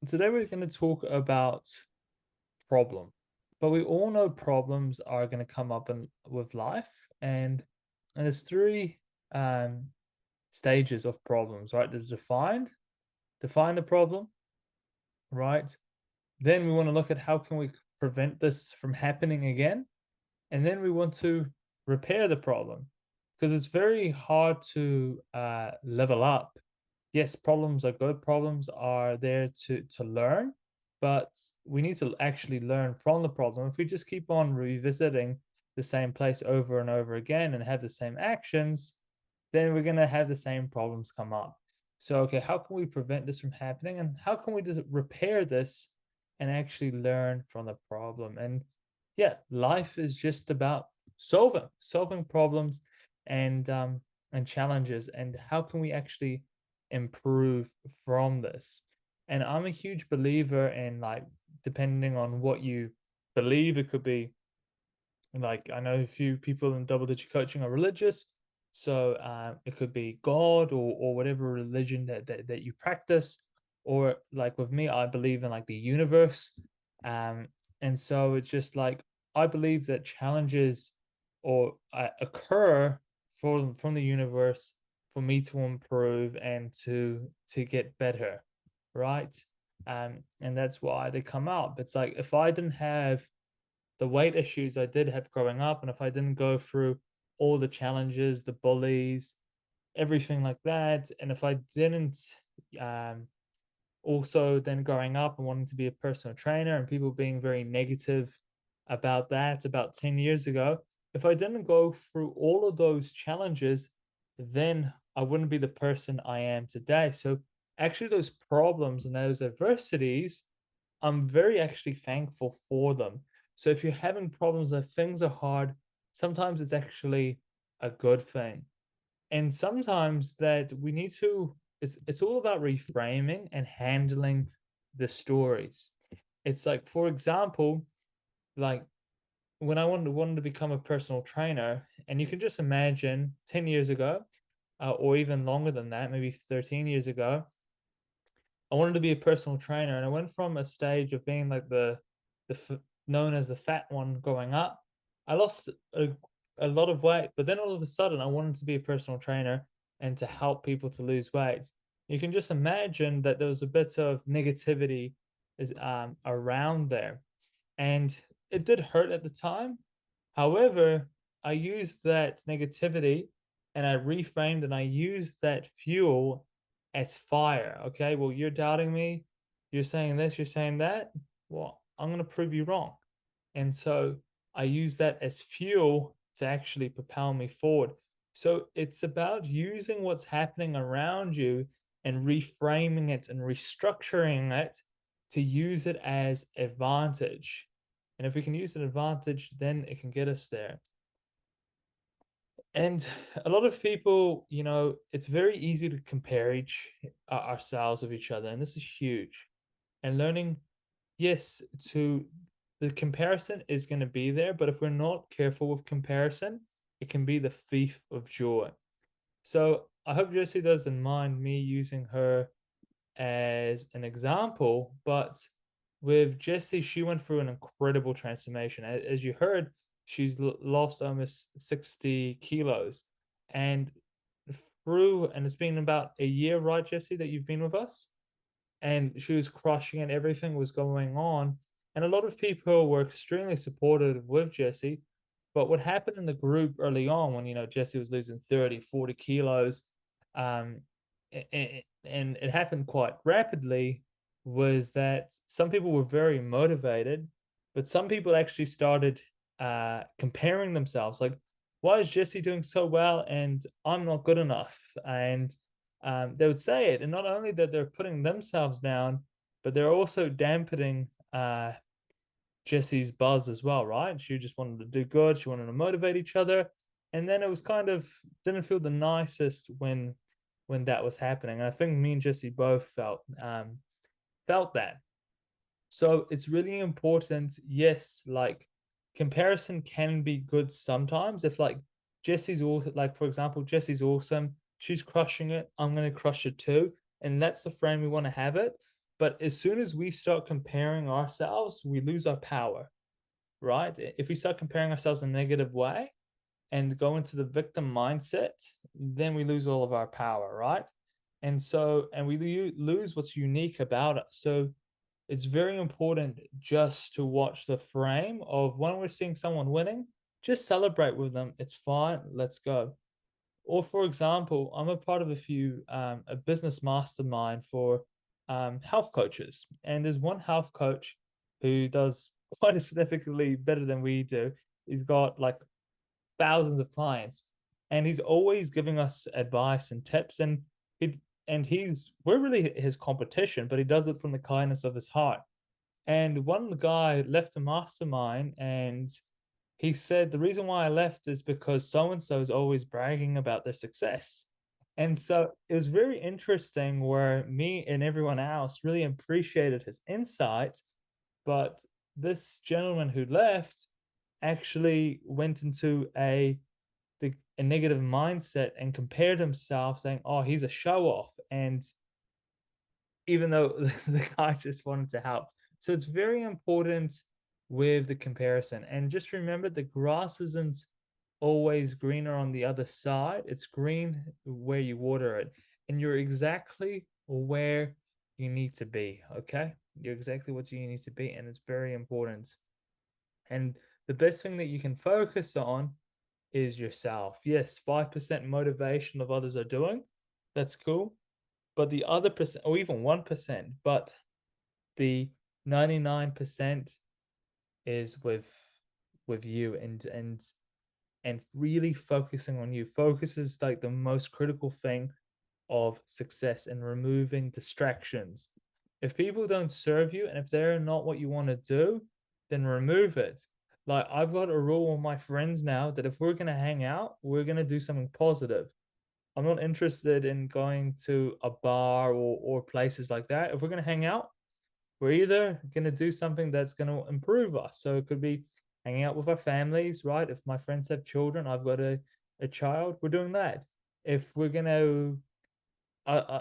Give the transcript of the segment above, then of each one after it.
Today we're going to talk about problem, but we all know problems are going to come up with life, and there's three um, stages of problems, right? There's define the problem, right? Then we want to look at how can we prevent this from happening again, and then we want to repair the problem because it's very hard to level up. Yes, problems are good. Problems are there to learn, but we need to actually learn from the problem. If we just keep on revisiting the same place over and over again and have the same actions, then we're going to have the same problems come up. So, okay, how can we prevent this from happening, and how can we just repair this and actually learn from the problem? And yeah, life is just about solving problems and challenges, and how can we actually improve from this. And I'm a huge believer in, like, depending on what you believe, it could be like, I know a few people in double digit coaching are religious, so it could be God or whatever religion that you practice, or like with me, I believe in like the universe, um, and so it's just like I believe that challenges or occur from the universe for me to improve and to get better, right? And that's why they come up. It's like if I didn't have the weight issues I did have growing up, and if I didn't go through all the challenges, the bullies, everything like that, and if I didn't um, also then growing up and wanting to be a personal trainer and people being very negative about that about 10 years ago, if I didn't go through all of those challenges, then I wouldn't be the person I am today. So actually those problems and those adversities, I'm very actually thankful for them. So if you're having problems, if things are hard, sometimes it's actually a good thing. And sometimes that we need to, it's all about reframing and handling the stories. It's like, for example, like when I wanted to become a personal trainer, and you can just imagine 10 years ago, or even longer than that, maybe 13 years ago, I wanted to be a personal trainer, and I went from a stage of being like known as the fat one growing up. I lost a lot of weight, but then all of a sudden I wanted to be a personal trainer and to help people to lose weight. You can just imagine that there was a bit of negativity around there, and it did hurt at the time. However, I used that negativity and I reframed and I used that fuel as fire. Okay, well, you're doubting me. You're saying this, you're saying that. Well, I'm going to prove you wrong. And so I use that as fuel to actually propel me forward. So it's about using what's happening around you and reframing it and restructuring it to use it as advantage. And if we can use an advantage, then it can get us there. And a lot of people, it's very easy to compare ourselves with each other, and this is huge. And learning, yes, to the comparison is going to be there, but if we're not careful with comparison, it can be the thief of joy. So I hope Jessie doesn't mind me using her as an example, but with Jessie, she went through an incredible transformation. As you heard, she's lost almost 60 kilos. And and it's been about a year, right, Jessie, that you've been with us? And she was crushing it, everything was going on. And a lot of people were extremely supportive with Jessie. But what happened in the group early on when, Jessie was losing 30, 40 kilos, um, and it happened quite rapidly, was that some people were very motivated, but some people actually started comparing themselves. Like, why is Jessie doing so well and I'm not good enough? And they would say it. And not only that they're putting themselves down, but they're also dampening Jessie's buzz as well, right? She just wanted to do good. She wanted to motivate each other. And then it was kind of didn't feel the nicest when that was happening. I think me and Jessie both felt that. So it's really important. Yes, like comparison can be good sometimes. If like Jesse's all like, for example, Jesse's awesome, she's crushing it, I'm gonna crush it too. And that's the frame we want to have it. But as soon as we start comparing ourselves, we lose our power, right? If we start comparing ourselves in a negative way and go into the victim mindset, then we lose all of our power, right? And so, and we lose what's unique about us. So it's very important just to watch the frame of when we're seeing someone winning, just celebrate with them. It's fine. Let's go. Or for example, I'm a part of a business mastermind for health coaches, and there's one health coach who does quite significantly better than we do. He's got like thousands of clients, and he's always giving us advice and tips. And we're really his competition, but he does it from the kindness of his heart. And one guy left the mastermind, and he said, the reason why I left is because so and so is always bragging about their success. And so it was very interesting where me and everyone else really appreciated his insights. But this gentleman who left actually went into a negative mindset and compared himself, saying, oh, he's a show off. And even though the guy just wanted to help. So it's very important with the comparison. And just remember, the grass isn't always greener on the other side. It's green where you water it. And you're exactly where you need to be. Okay. You're exactly what you need to be. And it's very important. And the best thing that you can focus on is yourself. Yes, 5% motivation of others are doing. That's cool. But the other percent, or even 1%, but the 99% is with you, and really focusing on you. Focus is like the most critical thing of success, and removing distractions. If people don't serve you and if they're not what you want to do, then remove it. Like, I've got a rule with my friends now that if we're going to hang out, we're going to do something positive. I'm not interested in going to a bar or places like that. If we're going to hang out, we're either going to do something that's going to improve us. So it could be hanging out with our families, right? If my friends have children, I've got a child, we're doing that. If we're going to,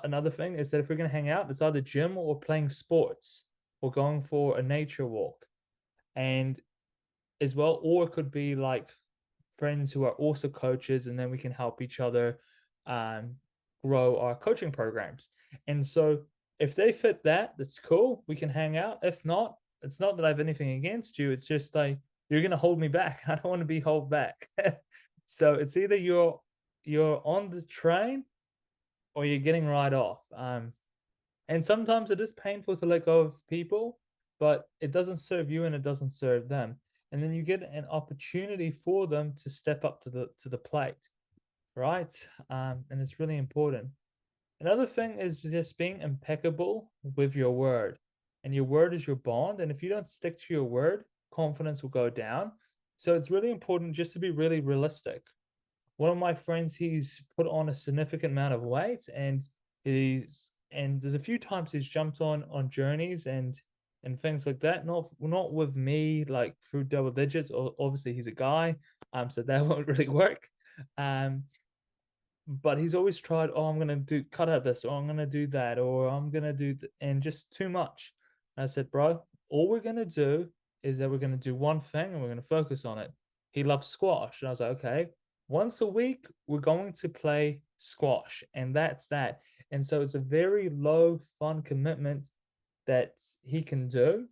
another thing is that if we're going to hang out, it's either gym or playing sports or going for a nature walk. And as well, or it could be like friends who are also coaches, and then we can help each other um, grow our coaching programs. And so if they fit that, that's cool. We can hang out. If not, it's not that I have anything against you. It's just like, you're gonna hold me back. I don't want to be held back. So it's either you're on the train or you're getting right off. And sometimes it is painful to let go of people, but it doesn't serve you and it doesn't serve them. And then you get an opportunity for them to step up to the plate, right? And it's really important. Another thing is just being impeccable with your word. And your word is your bond. And if you don't stick to your word, confidence will go down. So it's really important just to be really realistic. One of my friends, he's put on a significant amount of weight, and there's a few times he's jumped on journeys and things like that. Not with me, like through double digits. Or obviously he's a guy, so that won't really work. Um, but he's always tried, oh, I'm gonna do cut out this, or I'm gonna do that, or I'm gonna do and just too much. And I said, bro, all we're gonna do is that we're gonna do one thing and we're gonna focus on it. He loves squash, and I was like, okay, once a week we're going to play squash, and that's that. And so it's a very low fun commitment that he can do.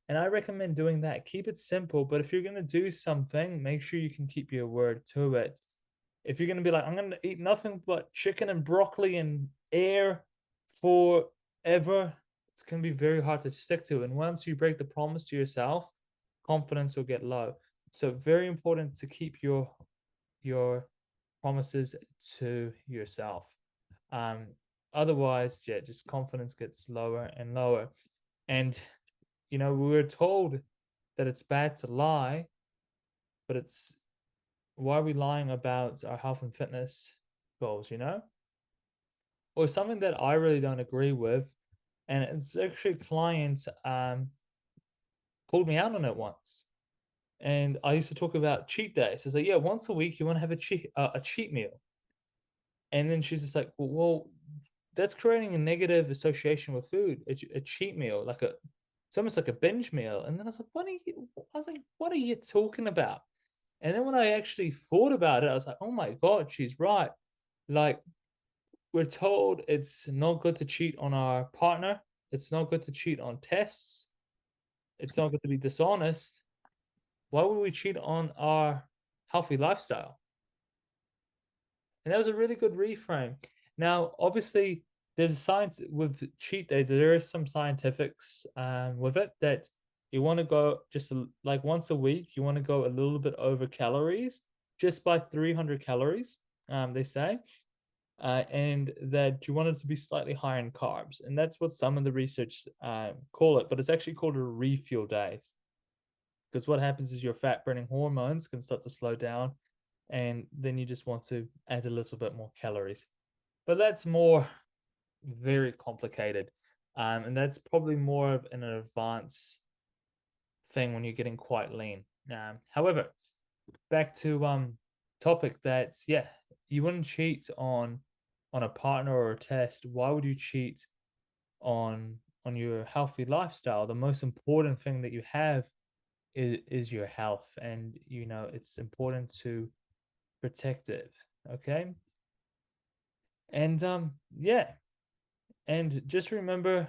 And I recommend doing that. Keep it simple, but if you're gonna do something, make sure you can keep your word to it. If you're gonna be like, I'm gonna eat nothing but chicken and broccoli and air forever, it's gonna be very hard to stick to. And once you break the promise to yourself, confidence will get low. So very important to keep your promises to yourself. Um, Otherwise, yeah, just confidence gets lower and lower. And we were told that it's bad to lie, but it's why are we lying about our health and fitness goals? Or something that I really don't agree with, and it's actually a client called me out on it once. And I used to talk about cheat days. It's like, yeah, once a week you want to have a cheat meal. And then she's just like, well, that's creating a negative association with food, a cheat meal, like a it's almost like a binge meal. And then I was like, what are you talking about? And then when I actually thought about it, I was like, oh my God, she's right. Like, we're told it's not good to cheat on our partner. It's not good to cheat on tests. It's not good to be dishonest. Why would we cheat on our healthy lifestyle? And that was a really good reframe. Now, obviously, there's a science with cheat days. There is some scientifics with it that you want to go just like once a week. You want to go a little bit over calories, just by 300 calories. They say, and that you want it to be slightly higher in carbs, and that's what some of the research call it. But it's actually called a refuel days, because what happens is your fat burning hormones can start to slow down, and then you just want to add a little bit more calories. But that's more very complicated. And that's probably more of an advanced thing when you're getting quite lean. However, back to topic that, yeah, you wouldn't cheat on a partner or a test. Why would you cheat on your healthy lifestyle? The most important thing that you have is your health, and it's important to protect it. Okay. And yeah, and just remember,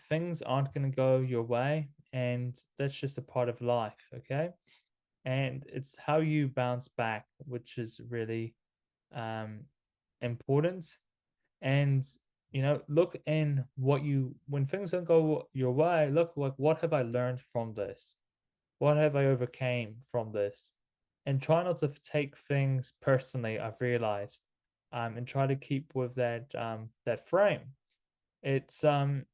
things aren't going to go your way, and that's just a part of life. Okay. And it's how you bounce back, which is really um important. And look in what you when things don't go your way, look like, what have I learned from this? What have I overcame from this? And try not to take things personally, I've realized. And try to keep with that frame. It's and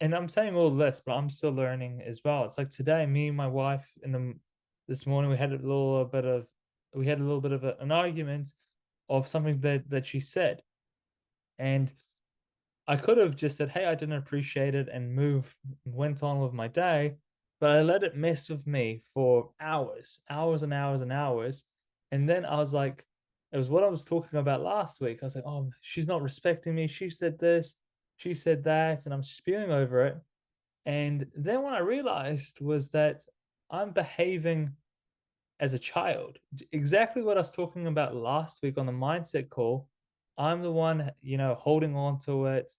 I'm saying all this, but I'm still learning as well. It's like today, me and my wife this morning, we had a little bit of an argument of something that she said. And I could have just said, hey, I didn't appreciate it, and went on with my day, but I let it mess with me for hours, hours and hours and hours. And then I was like, it was what I was talking about last week. I was like, oh, she's not respecting me. She said this, she said that, and I'm spewing over it. And then what I realized was that I'm behaving as a child. Exactly what I was talking about last week on the mindset call. I'm the one, holding on to it,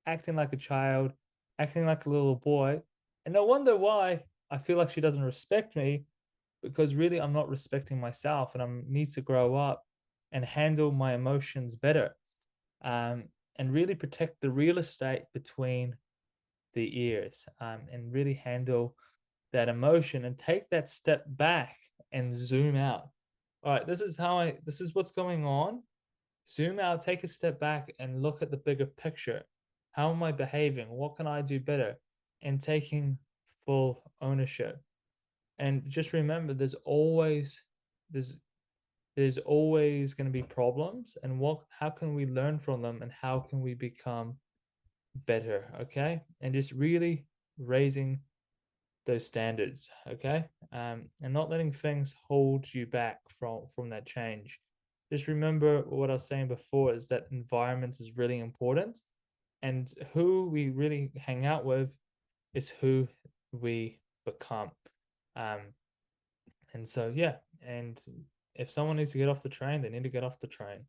acting like a child, acting like a little boy. And no wonder why I feel like she doesn't respect me, because really I'm not respecting myself, and I need to grow up and handle my emotions better, um, and really protect the real estate between the ears, and really handle that emotion and take that step back and zoom out. All right, this is what's going on. Zoom out, take a step back, and look at the bigger picture. How am I behaving? What can I do better? And taking full ownership. And just remember, there's there's always going to be problems, and how can we learn from them, and how can we become better? Okay. And just really raising those standards. Okay. And not letting things hold you back from that change. Just remember what I was saying before, is that environment is really important, and who we really hang out with is who we become. um and so, yeah, and if someone needs to get off the train, they need to get off the train.